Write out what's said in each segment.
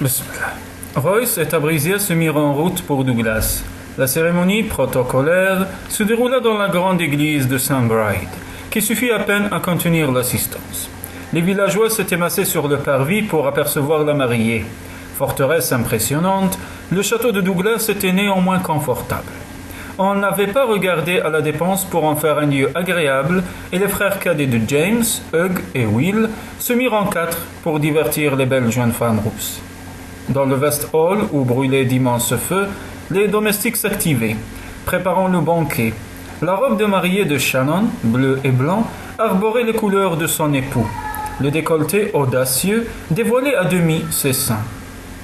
Bismillah. Royce et Tabrisia se mirent en route pour Douglas. La cérémonie protocolaire se déroula dans la grande église de St. Bride, qui suffit à peine à contenir l'assistance. Les villageois s'étaient massés sur le parvis pour apercevoir la mariée. Forteresse impressionnante, le château de Douglas était néanmoins confortable. On n'avait pas regardé à la dépense pour en faire un lieu agréable et les frères cadets de James, Hugh et Will se mirent en quatre pour divertir les belles jeunes femmes rousses. Dans le vaste hall où brûlaient d'immenses feux, les domestiques s'activaient, préparant le banquet. La robe de mariée de Shannon, bleu et blanc, arborait les couleurs de son époux. Le décolleté audacieux dévoilait à demi ses seins.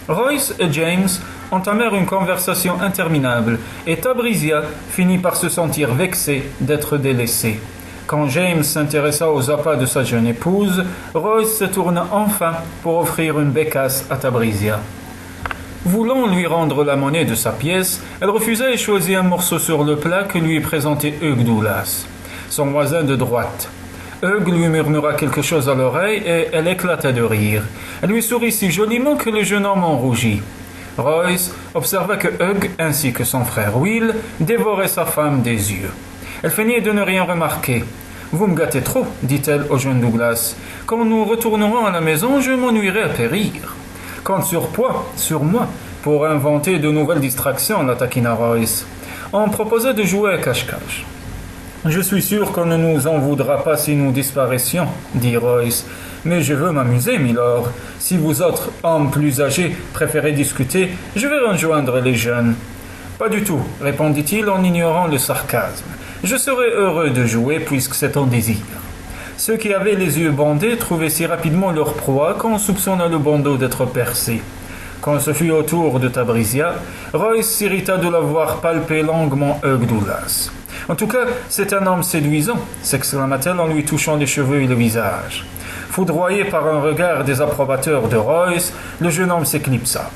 Royce et James entamèrent une conversation interminable et Tabrisia finit par se sentir vexé d'être délaissé. Quand James s'intéressa aux appâts de sa jeune épouse, Royce se tourna enfin pour offrir une bécasse à Tabrisia. Voulant lui rendre la monnaie de sa pièce, elle refusa et choisit un morceau sur le plat que lui présentait Hugh Douglas, son voisin de droite. Hugh lui murmura quelque chose à l'oreille et elle éclata de rire. Elle lui sourit si joliment que le jeune homme en rougit. Royce observa que Hugh ainsi que son frère Will dévoraient sa femme des yeux. Elle feignait de ne rien remarquer. « Vous me gâtez trop, dit-elle au jeune Douglas. Quand nous retournerons à la maison, je m'ennuierai à périr. Compte sur moi, pour inventer de nouvelles distractions, la taquina Royce. On proposa de jouer à cache-cache. Je suis sûr qu'on ne nous en voudra pas si nous disparaissions, dit Royce. Mais je veux m'amuser, milord. Si vous autres, hommes plus âgés, préférez discuter, je vais rejoindre les jeunes. Pas du tout, répondit-il en ignorant le sarcasme. Je serai heureux de jouer puisque c'est ton désir. Ceux qui avaient les yeux bandés trouvaient si rapidement leur proie qu'on soupçonna le bandeau d'être percé. Quand ce fut au tour de Tabrisia, Royce s'irrita de la voir palper longuement Hugh Douglas. « En tout cas, c'est un homme séduisant » s'exclama-t-elle en lui touchant les cheveux et le visage. Foudroyé par un regard désapprobateur de Royce, le jeune homme s'éclipsa.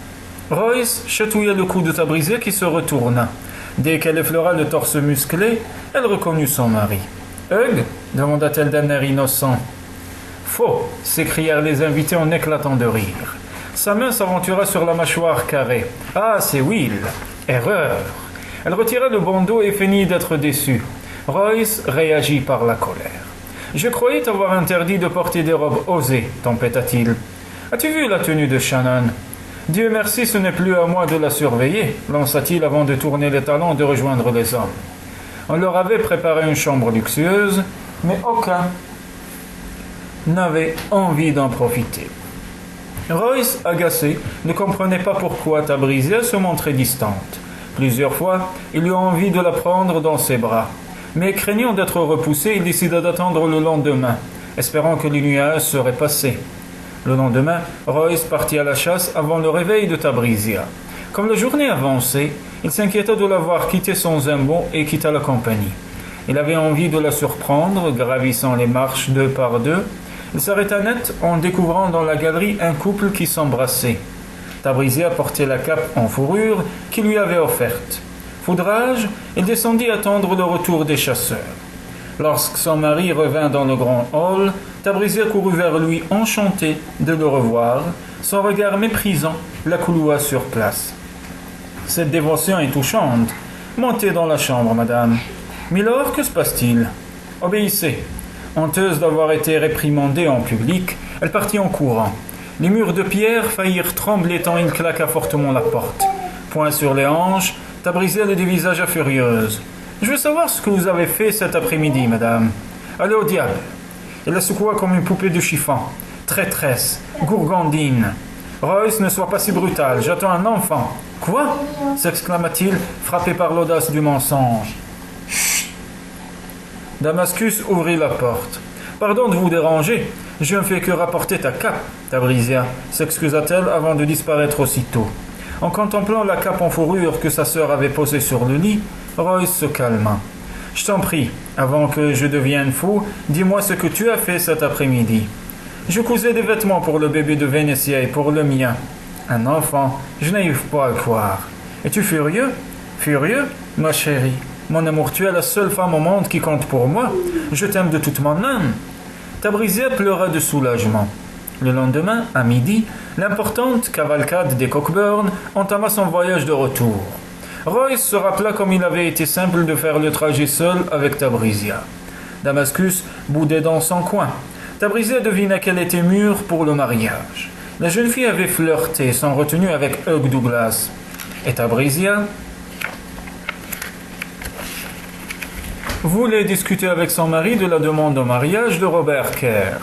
Royce chatouilla le cou de Tabrisia qui se retourna. Dès qu'elle effleura le torse musclé, elle reconnut son mari. « Hugh » demanda-t-elle d'un air innocent. « Faux » s'écrièrent les invités en éclatant de rire. Sa main s'aventura sur la mâchoire carrée. « Ah, c'est Will !» « Erreur !» Elle retira le bandeau et feignit d'être déçue. Royce réagit par la colère. « Je croyais t'avoir interdit de porter des robes osées, tempêta-t-il. As-tu vu la tenue de Shannon ? Dieu merci, ce n'est plus à moi de la surveiller, lança-t-il avant de tourner les talons et de rejoindre les hommes. On leur avait préparé une chambre luxueuse, mais aucun n'avait envie d'en profiter. Royce, agacé, ne comprenait pas pourquoi Tabrisia se montrait distante. Plusieurs fois, il eut envie de la prendre dans ses bras. Mais craignant d'être repoussé, il décida d'attendre le lendemain, espérant que les nuages seraient passés. Le lendemain, Royce partit à la chasse avant le réveil de Tabrisia. Comme la journée avançait, il s'inquiéta de la voir quitter son zimbon et quitta la compagnie. Il avait envie de la surprendre, gravissant les marches deux par deux. Il s'arrêta net en découvrant dans la galerie un couple qui s'embrassait. Tabrisia portait la cape en fourrure qu'il lui avait offerte. Foudrage, il descendit attendre le retour des chasseurs. Lorsque son mari revint dans le grand hall, Tabrisia courut vers lui enchantée de le revoir. Son regard méprisant la cloua sur place. « Cette dévotion est touchante. Montez dans la chambre, madame. »« Milord, que se passe-t-il ?»« Obéissez. » Honteuse d'avoir été réprimandée en public, elle partit en courant. Les murs de pierre faillirent trembler tant il claqua fortement la porte. Poing sur les hanches, Tabrisia le dévisagea furieuse. « Je veux savoir ce que vous avez fait cet après-midi, madame. »« Allez au diable !» Elle la secoua comme une poupée de chiffon. « Traîtresse, gourgandine. »« Royce, ne sois pas si brutal, j'attends un enfant. »« Quoi ?» s'exclama-t-il, frappé par l'audace du mensonge. « Chut !» Damascus ouvrit la porte. « Pardon de vous déranger, je ne fais que rapporter ta cape, Tabrisia, s'excusa-t-elle avant de disparaître aussitôt. En contemplant la cape en fourrure que sa sœur avait posée sur le lit, Royce se calma. « Je t'en prie, avant que je devienne fou, dis-moi ce que tu as fait cet après-midi. »« Je cousais des vêtements pour le bébé de Vénétia et pour le mien. »« Un enfant, je n'arrive pas à le croire. »« Es-tu furieux ?»« Furieux, ma chérie. Mon amour, tu es la seule femme au monde qui compte pour moi. Je t'aime de toute mon âme. » Tabrisia pleura de soulagement. Le lendemain, à midi, L'importante cavalcade des Cockburn entama son voyage de retour. Royce se rappela comme il avait été simple de faire le trajet seul avec Tabrisia. Damascus boudait dans son coin. Tabrisia devina qu'elle était mûre pour le mariage. La jeune fille avait flirté sans retenue avec Hugh Douglas. Et Tabrisia voulait discuter avec son mari de la demande en mariage de Robert Kerr.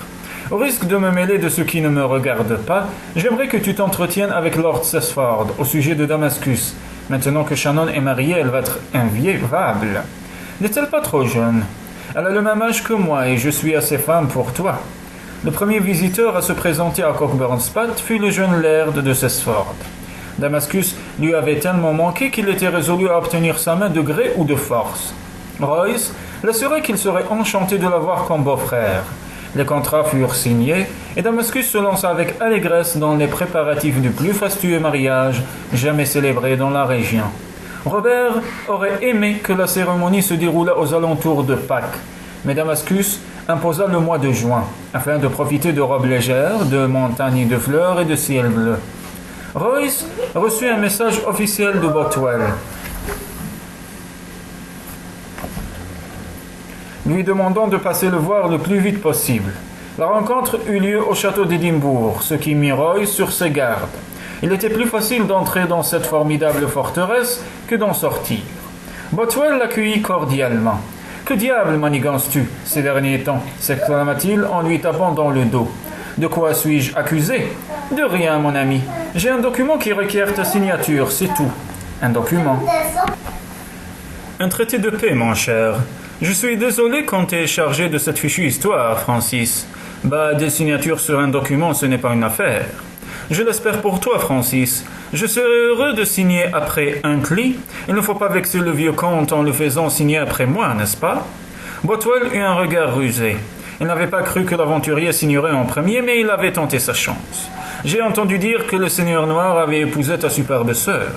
Au risque de me mêler de ce qui ne me regarde pas, j'aimerais que tu t'entretiennes avec Lord Cessford au sujet de Damascus. Maintenant que Shannon est mariée, elle va être invivable. N'est-elle pas trop jeune? Elle a le même âge que moi et je suis assez femme pour toi. Le premier visiteur à se présenter à Cockburn Spat fut le jeune laird de Cessford. Damascus lui avait tellement manqué qu'il était résolu à obtenir sa main de gré ou de force. Royce l'assurait qu'il serait enchanté de l'avoir comme beau-frère. Les contrats furent signés et Damascus se lança avec allégresse dans les préparatifs du plus fastueux mariage jamais célébré dans la région. Robert aurait aimé que la cérémonie se déroulât aux alentours de Pâques, mais Damascus imposa le mois de juin, afin de profiter de robes légères, de montagnes de fleurs et de ciel bleu. Royce reçut un message officiel de Bothwell, lui demandant de passer le voir le plus vite possible. La rencontre eut lieu au château d'Édimbourg, ce qui mit Royce sur ses gardes. Il était plus facile d'entrer dans cette formidable forteresse que d'en sortir. Bothwell l'accueillit cordialement. « Que diable manigances-tu ces derniers temps » s'exclama-t-il en lui tapant dans le dos. « De quoi suis-je accusé ?»« De rien, mon ami. J'ai un document qui requiert ta signature, c'est tout. » « Un document. »« Un traité de paix, mon cher. Je suis désolé quand tu es chargé de cette fichue histoire, Francis. Bah, des signatures sur un document, ce n'est pas une affaire. Je l'espère pour toi, Francis. Je serai heureux de signer après Huntley. Il ne faut pas vexer le vieux comte en le faisant signer après moi, n'est-ce pas? Bothwell eut un regard rusé. Il n'avait pas cru que l'aventurier signerait en premier, mais il avait tenté sa chance. J'ai entendu dire que le seigneur noir avait épousé ta superbe sœur.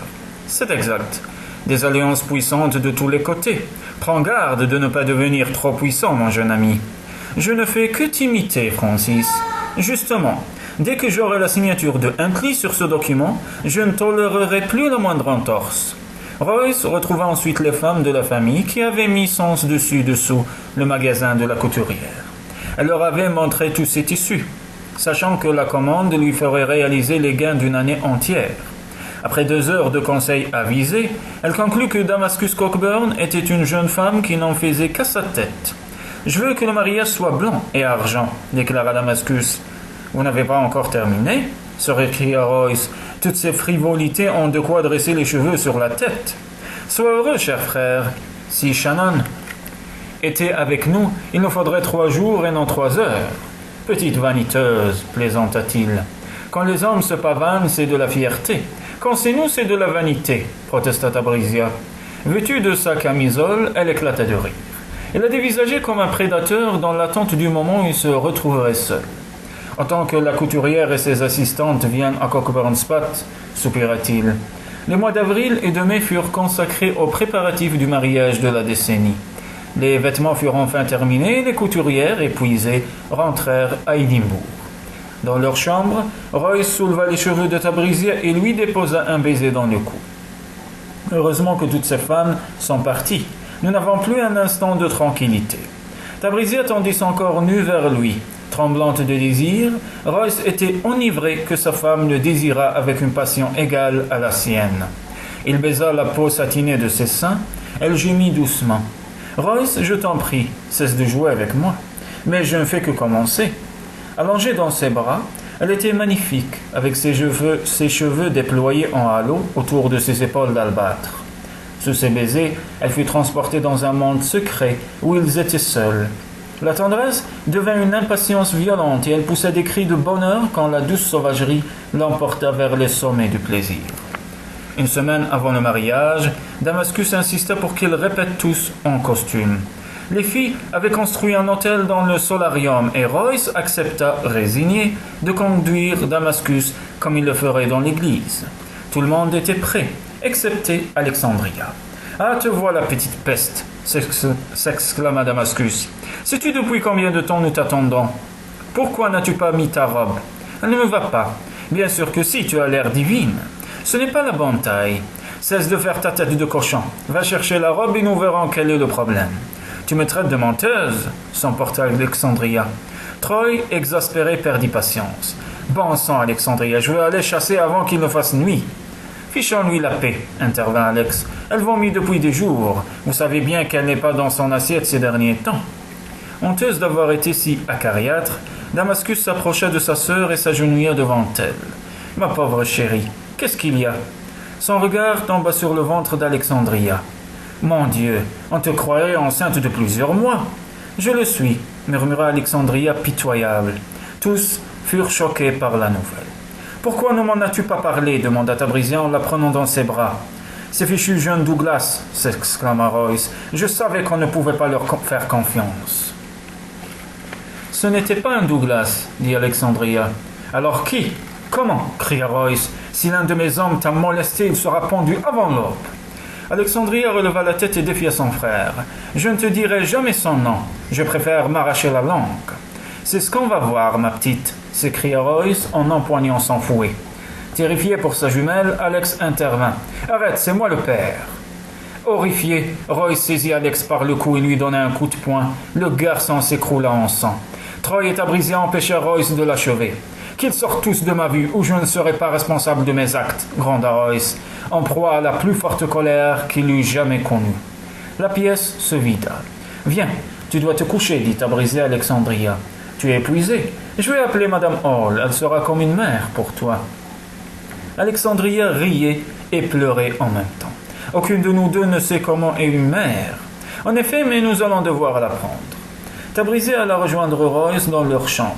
C'est exact. Des alliances puissantes de tous les côtés. Prends garde de ne pas devenir trop puissant, mon jeune ami. Je ne fais que t'imiter, Francis. Justement, dès que j'aurai la signature de Huntley sur ce document, je ne tolérerai plus la moindre entorse. Royce retrouva ensuite les femmes de la famille qui avaient mis sens dessus-dessous le magasin de la couturière. Elle leur avait montré tous ses tissus, sachant que la commande lui ferait réaliser les gains d'une année entière. Après 2 heures de conseils avisés, elle conclut que Damascus Cockburn était une jeune femme qui n'en faisait qu'à sa tête. « Je veux que le mariage soit blanc et argent », déclara Damascus. « Vous n'avez pas encore terminé ?» se récria Royce. « Toutes ces frivolités ont de quoi dresser les cheveux sur la tête. »« Sois heureux, cher frère. Si Shannon était avec nous, il nous faudrait 3 jours et non 3 heures. »« Petite vaniteuse, plaisanta-t-il. Quand les hommes se pavanent, c'est de la fierté. Quand c'est nous, c'est de la vanité, protesta Tabrisia. Vêtue de sa camisole, elle éclata de rire. Il la dévisageait comme un prédateur dans l'attente du moment où il se retrouverait seul. « Autant que la couturière et ses assistantes viennent à Cockburn Spat, soupira-t-il. Les mois d'avril et de mai furent consacrés aux préparatifs du mariage de la décennie. Les vêtements furent enfin terminés et les couturières, épuisées, rentrèrent à Édimbourg. Dans leur chambre, Royce souleva les cheveux de Tabrisia et lui déposa un baiser dans le cou. Heureusement que toutes ces femmes sont parties. Nous n'avons plus un instant de tranquillité. Tabrisia tendit son corps nu vers lui. Tremblante de désir, Royce était enivré que sa femme le désirât avec une passion égale à la sienne. Il baisa la peau satinée de ses seins. Elle gémit doucement. « Royce, je t'en prie, cesse de jouer avec moi. Mais je ne fais que commencer. » Allongée dans ses bras, elle était magnifique, avec ses cheveux déployés en halo autour de ses épaules d'albâtre. Sous ses baisers, elle fut transportée dans un monde secret où ils étaient seuls. La tendresse devint une impatience violente et elle poussa des cris de bonheur quand la douce sauvagerie l'emporta vers les sommets du plaisir. Une semaine avant le mariage, Damascus insista pour qu'ils répètent tous en costume. Les filles avaient construit un hôtel dans le solarium et Royce accepta, résigné, de conduire Damascus comme il le ferait dans l'église. Tout le monde était prêt, excepté Alexandria. « Ah, te voilà, petite peste !» s'exclama Damascus. « Sais-tu depuis combien de temps nous t'attendons ? Pourquoi n'as-tu pas mis ta robe ? Elle ne me va pas. Bien sûr que si, tu as l'air divine. Ce n'est pas la bonne taille. Cesse de faire ta tête de cochon. Va chercher la robe et nous verrons quel est le problème. Tu me traites de menteuse, s'emporta Alexandria. Troy, exaspéré, perdit patience. Bon sang, Alexandria, je veux aller chasser avant qu'il ne fasse nuit. Fichons-lui la paix, intervint Alex. Elle vomit depuis des jours. Vous savez bien qu'elle n'est pas dans son assiette ces derniers temps. Honteuse d'avoir été si acariâtre, Damascus s'approcha de sa sœur et s'agenouilla devant elle. Ma pauvre chérie, qu'est-ce qu'il y a? Son regard tomba sur le ventre d'Alexandria. Mon Dieu, on te croyait enceinte de plusieurs mois. Je le suis, murmura Alexandria pitoyable. Tous furent choqués par la nouvelle. Pourquoi ne m'en as-tu pas parlé demanda Tabrisia en la prenant dans ses bras. Ces fichus jeunes Douglas, s'exclama Royce. Je savais qu'on ne pouvait pas leur faire confiance. Ce n'était pas un Douglas, dit Alexandria. Alors qui? Comment? Cria Royce. Si l'un de mes hommes t'a molesté, il sera pendu avant l'aube. Alexandria releva la tête et défia son frère. Je ne te dirai jamais son nom. Je préfère m'arracher la langue. C'est ce qu'on va voir, ma petite, s'écria Royce en empoignant son fouet. Terrifié pour sa jumelle, Alex intervint. Arrête, c'est moi le père. Horrifié, Royce saisit Alex par le cou et lui donna un coup de poing. Le garçon s'écroula en sang. Troy et Tabrisia empêchèrent Royce de l'achever. Qu'ils sortent tous de ma vue, ou je ne serai pas responsable de mes actes, gronda Royce, en proie à la plus forte colère qu'il eût jamais connue. La pièce se vida. Viens, tu dois te coucher, dit Tabrisia à Alexandria. Tu es épuisée. Je vais appeler Madame Hall, elle sera comme une mère pour toi. Alexandria riait et pleurait en même temps. Aucune de nous deux ne sait comment est une mère. En effet, mais nous allons devoir l'apprendre. Tabrisia alla rejoindre Royce dans leur chambre.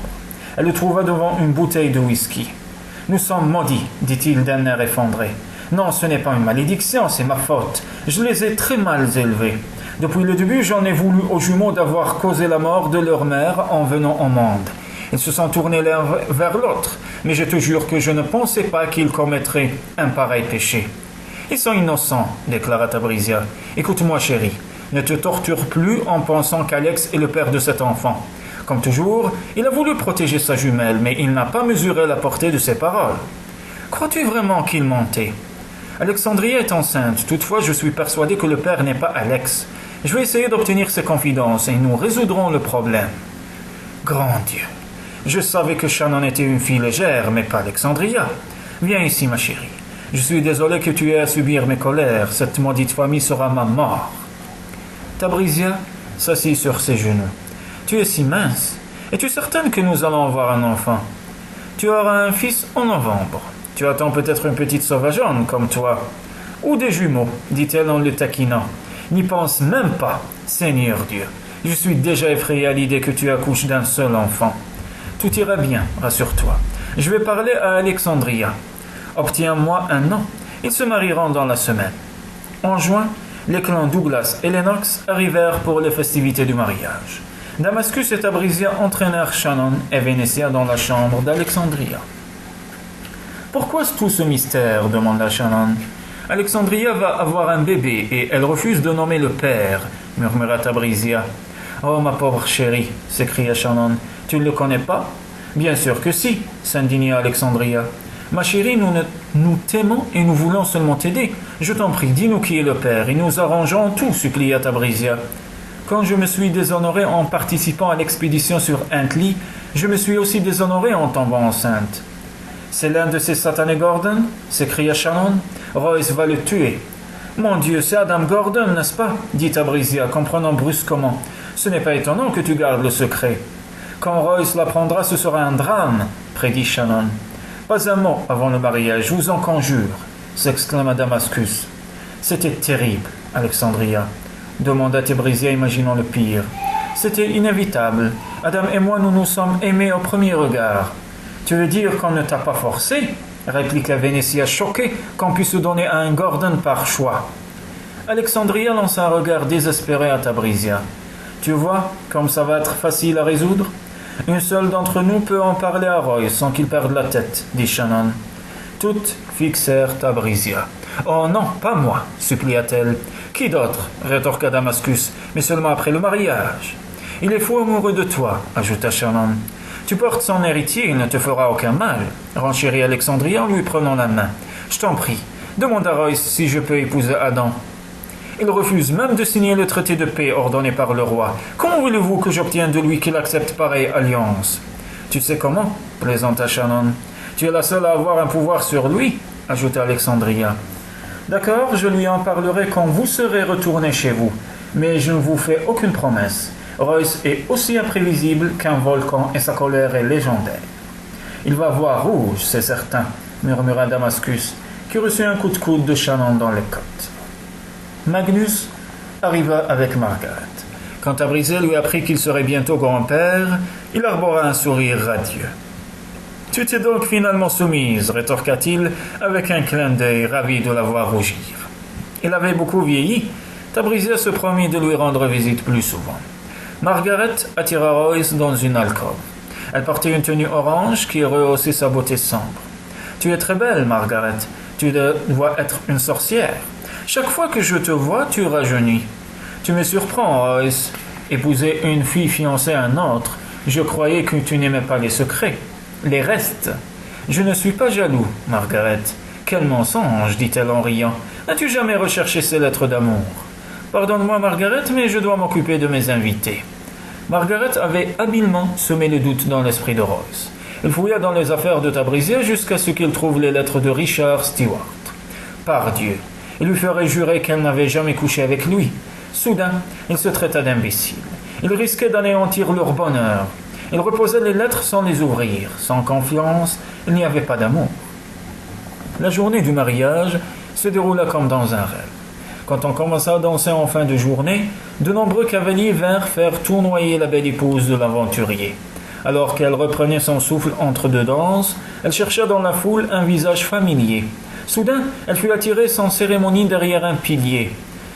Elle le trouva devant une bouteille de whisky. « Nous sommes maudits, dit-il d'un air effondré. Non, ce n'est pas une malédiction, c'est ma faute. Je les ai très mal élevés. Depuis le début, j'en ai voulu aux jumeaux d'avoir causé la mort de leur mère en venant au monde. Ils se sont tournés l'un vers l'autre, mais je te jure que je ne pensais pas qu'ils commettraient un pareil péché. Ils sont innocents, déclara Tabrisia. Écoute-moi, chérie, ne te torture plus en pensant qu'Alex est le père de cet enfant. Comme toujours, il a voulu protéger sa jumelle, mais il n'a pas mesuré la portée de ses paroles. Crois-tu vraiment qu'il mentait? Alexandria est enceinte, toutefois je suis persuadé que le père n'est pas Alex. Je vais essayer d'obtenir ses confidences et nous résoudrons le problème. Grand Dieu, je savais que Shannon était une fille légère, mais pas Alexandria. Viens ici, ma chérie. Je suis désolé que tu aies à subir mes colères. Cette maudite famille sera ma mort. Tabrisia s'assit sur ses genoux. Tu es si mince. Es-tu certaine que nous allons avoir un enfant? Tu auras un fils en novembre. Tu attends peut-être une petite sauvageonne comme toi. Ou des jumeaux, dit-elle en le taquinant. N'y pense même pas, Seigneur Dieu. Je suis déjà effrayé à l'idée que tu accouches d'un seul enfant. Tout ira bien, rassure-toi. Je vais parler à Alexandria. Obtiens-moi un an. Ils se marieront dans la semaine. En juin, les clans Douglas et Lennox arrivèrent pour les festivités du mariage. Damascus et Tabrisia entraînèrent Shannon et Vénétia dans la chambre d'Alexandria. « Pourquoi tout ce mystère ?» demanda Shannon. « Alexandria va avoir un bébé et elle refuse de nommer le père, » murmura Tabrisia. « Oh, ma pauvre chérie !» s'écria Shannon. « Tu ne le connais pas ?»« Bien sûr que si !» s'indigna Alexandria. « Ma chérie, nous t'aimons et nous voulons seulement t'aider. Je t'en prie, dis-nous qui est le père et nous arrangeons tout, » supplia Tabrisia. Quand je me suis déshonoré en participant à l'expédition sur Huntley, je me suis aussi déshonoré en tombant enceinte. « C'est l'un de ces satanés Gordon ?» s'écria Shannon. « Royce va le tuer. »« Mon Dieu, c'est Adam Gordon, n'est-ce pas ?» dit Tabrisia, comprenant brusquement. « Ce n'est pas étonnant que tu gardes le secret. »« Quand Royce l'apprendra, ce sera un drame, » prédit Shannon. « Pas un mot avant le mariage, je vous en conjure, » s'exclama Damascus. « C'était terrible, Alexandria. » demanda Tabrisia, imaginant le pire. « C'était inévitable. Adam et moi, nous nous sommes aimés au premier regard. »« Tu veux dire qu'on ne t'a pas forcé ?» répliqua Vénétia, choquée qu'on puisse se donner à un Gordon par choix. Alexandria lança un regard désespéré à Tabrisia. « Tu vois, comme ça va être facile à résoudre ? Une seule d'entre nous peut en parler à Royce sans qu'il perde la tête, dit Shannon. Toutes fixèrent Tabrisia. « Oh non, pas moi, supplia-t-elle. Qui d'autre ?» rétorqua Damascus, mais seulement après le mariage. « Il est fou amoureux de toi, ajouta Shannon. Tu portes son héritier, il ne te fera aucun mal, renchérit Alexandria en lui prenant la main. Je t'en prie, demande à Royce si je peux épouser Adam. Il refuse même de signer le traité de paix ordonné par le roi. Comment voulez-vous que j'obtienne de lui qu'il accepte pareille alliance? Tu sais comment, plaisanta Shannon. Tu es la seule à avoir un pouvoir sur lui, ajouta Alexandria. D'accord, je lui en parlerai quand vous serez retourné chez vous, mais je ne vous fais aucune promesse. Royce est aussi imprévisible qu'un volcan et sa colère est légendaire. Il va voir rouge, c'est certain, murmura Damascus, qui reçut un coup de coude de Shannon dans les côtes. Magnus arriva avec Margaret. Quand Abrizé lui apprit qu'il serait bientôt grand-père, il arbora un sourire radieux. « Tu t'es donc finalement soumise, rétorqua-t-il avec un clin d'œil ravi de la voir rougir. Il avait beaucoup vieilli. Abrizé se promit de lui rendre visite plus souvent. Margaret attira Royce dans une alcôve. Elle portait une tenue orange qui rehaussait sa beauté sombre. « Tu es très belle, Margaret. Tu dois être une sorcière. Chaque fois que je te vois, tu rajeunis. Tu me surprends, Royce. Épouser une fille fiancée à un autre, je croyais que tu n'aimais pas les secrets. Les restes. Je ne suis pas jaloux, Margaret. Quel mensonge, dit-elle en riant. N'as-tu jamais recherché ces lettres d'amour? Pardonne-moi, Margaret, mais je dois m'occuper de mes invités. Margaret avait habilement semé le doute dans l'esprit de Royce. Il fouilla dans les affaires de Tabrisier jusqu'à ce qu'il trouve les lettres de Richard Stewart. Pardieu, il lui ferait jurer qu'elle n'avait jamais couché avec lui. Soudain, il se traita d'imbécile. Il risquait d'anéantir leur bonheur. Il reposait les lettres sans les ouvrir. Sans confiance, il n'y avait pas d'amour. La journée du mariage se déroula comme dans un rêve. Quand on commença à danser en fin de journée, de nombreux cavaliers vinrent faire tournoyer la belle épouse de l'aventurier. Alors qu'elle reprenait son souffle entre deux danses, elle chercha dans la foule un visage familier. Soudain, elle fut attirée sans cérémonie derrière un pilier.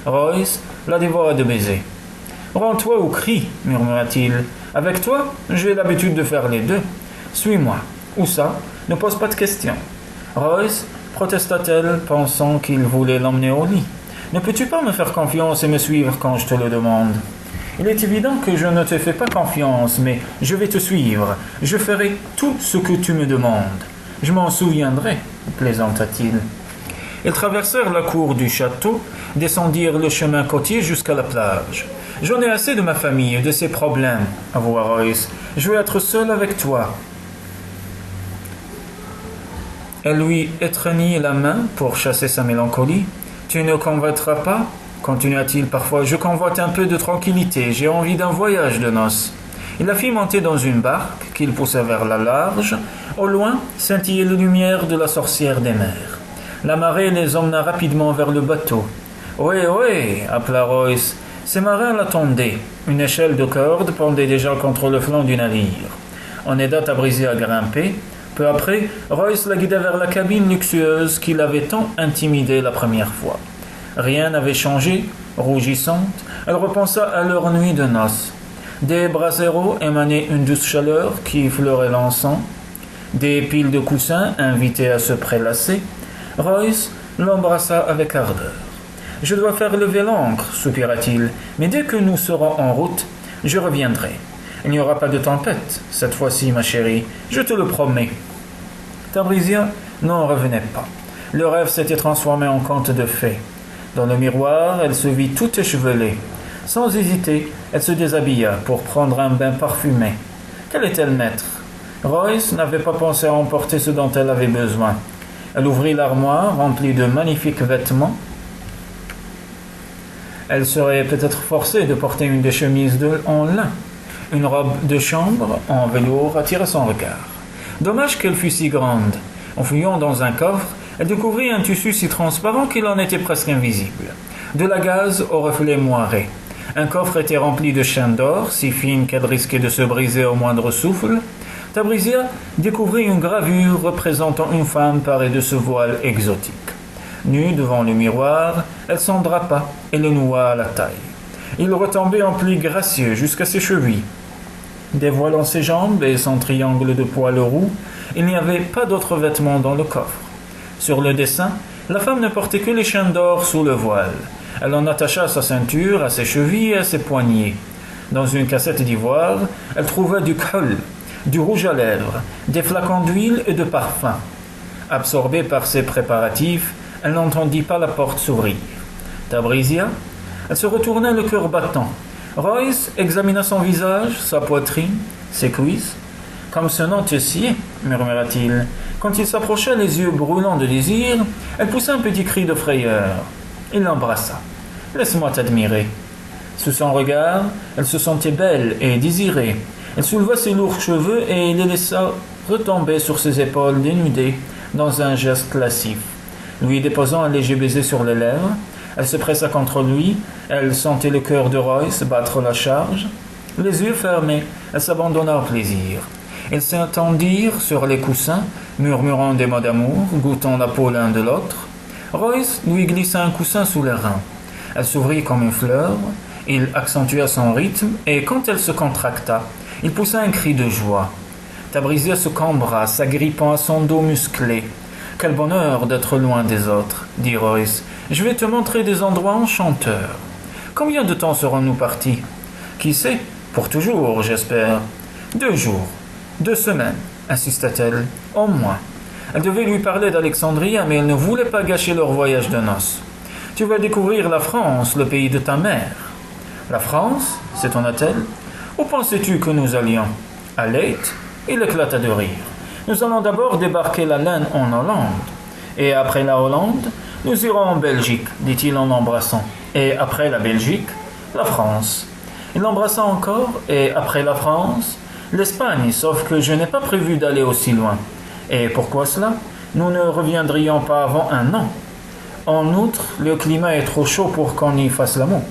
Royce la dévora de baisers. « Rends-toi ou crie, murmura-t-il. Avec toi, j'ai l'habitude de faire les deux. Suis-moi. Où ça? Ne pose pas de questions. » Royce, protesta-t-elle, pensant qu'il voulait l'emmener au lit. « Ne peux-tu pas me faire confiance et me suivre quand je te le demande? Il est évident que je ne te fais pas confiance, mais je vais te suivre. Je ferai tout ce que tu me demandes. Je m'en souviendrai, plaisanta-t-il. Ils traversèrent la cour du château, descendirent le chemin côtier jusqu'à la plage. « J'en ai assez de ma famille et de ses problèmes, avoua Royce. Je veux être seul avec toi. » Elle lui étreignit la main pour chasser sa mélancolie. « Tu ne convoiteras pas ?» continua-t-il parfois. « Je convoite un peu de tranquillité. J'ai envie d'un voyage de noces. » Il la fit monter dans une barque qu'il poussa vers la large. Au loin scintillaient les lumières de la sorcière des mers. La marée les emmena rapidement vers le bateau. « Ohé, ohé !» appela Royce. Ces marins l'attendaient. Une échelle de corde pendait déjà contre le flanc du navire. On aida Tabrisier à grimper. Peu après, Royce la guida vers la cabine luxueuse qui l'avait tant intimidée la première fois. Rien n'avait changé. Rougissante, elle repensa à leur nuit de noces. Des braseros émanaient une douce chaleur qui effleurait l'encens. Des piles de coussins invitaient à se prélasser. Royce l'embrassa avec ardeur. « Je dois faire lever l'ancre, soupira-t-il, mais dès que nous serons en route, je reviendrai. Il n'y aura pas de tempête, cette fois-ci, ma chérie, je te le promets. » Tabrisia n'en revenait pas. Le rêve s'était transformé en conte de fées. Dans le miroir, elle se vit tout échevelée. Sans hésiter, elle se déshabilla pour prendre un bain parfumé. Qu'allait-elle mettre? Royce n'avait pas pensé à emporter ce dont elle avait besoin. Elle ouvrit l'armoire remplie de magnifiques vêtements. Elle serait peut-être forcée de porter une des chemises en lin. Une robe de chambre en velours attira son regard. Dommage qu'elle fût si grande. En fouillant dans un coffre, elle découvrit un tissu si transparent qu'il en était presque invisible. De la gaze au reflet moiré. Un coffre était rempli de chaînes d'or, si fines qu'elles risquaient de se briser au moindre souffle. Tabrisia découvrit une gravure représentant une femme parée de ce voile exotique. Nue devant le miroir, elle s'endrapa et le noua à la taille. Il retombait en plis gracieux jusqu'à ses chevilles. Dévoilant ses jambes et son triangle de poils roux, il n'y avait pas d'autres vêtements dans le coffre. Sur le dessin, la femme ne portait que les chaînes d'or sous le voile. Elle en attacha à sa ceinture, à ses chevilles et à ses poignets. Dans une cassette d'ivoire, elle trouva du khol. du rouge à lèvres, des flacons d'huile et de parfum. Absorbée par ces préparatifs, elle n'entendit pas la porte s'ouvrir. Tabrisia, elle se retourna le cœur battant. Royce examina son visage, sa poitrine, ses cuisses. « Comme ce nom te sied, murmura-t-il. Quand il s'approcha, les yeux brûlants de désir, elle poussa un petit cri de frayeur. Il l'embrassa. « Laisse-moi t'admirer. » Sous son regard, elle se sentait belle et désirée. Elle souleva ses lourds cheveux et les laissa retomber sur ses épaules dénudées dans un geste lascif. Lui déposant un léger baiser sur les lèvres, elle se pressa contre lui, elle sentait le cœur de Royce battre la charge. Les yeux fermés, elle s'abandonna au plaisir. Ils s'étendirent sur les coussins, murmurant des mots d'amour, goûtant la peau l'un de l'autre. Royce lui glissa un coussin sous les reins. Elle s'ouvrit comme une fleur, il accentua son rythme, et quand elle se contracta, il poussa un cri de joie. Tabrisia se cambra, s'agrippant à son dos musclé. « Quel bonheur d'être loin des autres, » dit Royce. « Je vais te montrer des endroits enchanteurs. Combien de temps serons-nous partis ? Qui sait ? Pour toujours, j'espère. 2 jours. 2 semaines, insista-t-elle, au moins. Elle devait lui parler d'Alexandria, mais elle ne voulait pas gâcher leur voyage de noces. Tu vas découvrir la France, le pays de ta mère. La France, s'étonna-t-elle. Où pensais-tu que nous allions ? À Leyte ? Il éclata de rire. Nous allons d'abord débarquer la laine en Hollande. Et après la Hollande, nous irons en Belgique, dit-il en l'embrassant. Et après la Belgique, la France. Il l'embrassa encore, et après la France, l'Espagne, sauf que je n'ai pas prévu d'aller aussi loin. Et pourquoi cela ? Nous ne reviendrions pas avant 1 an. En outre, le climat est trop chaud pour qu'on y fasse l'amour.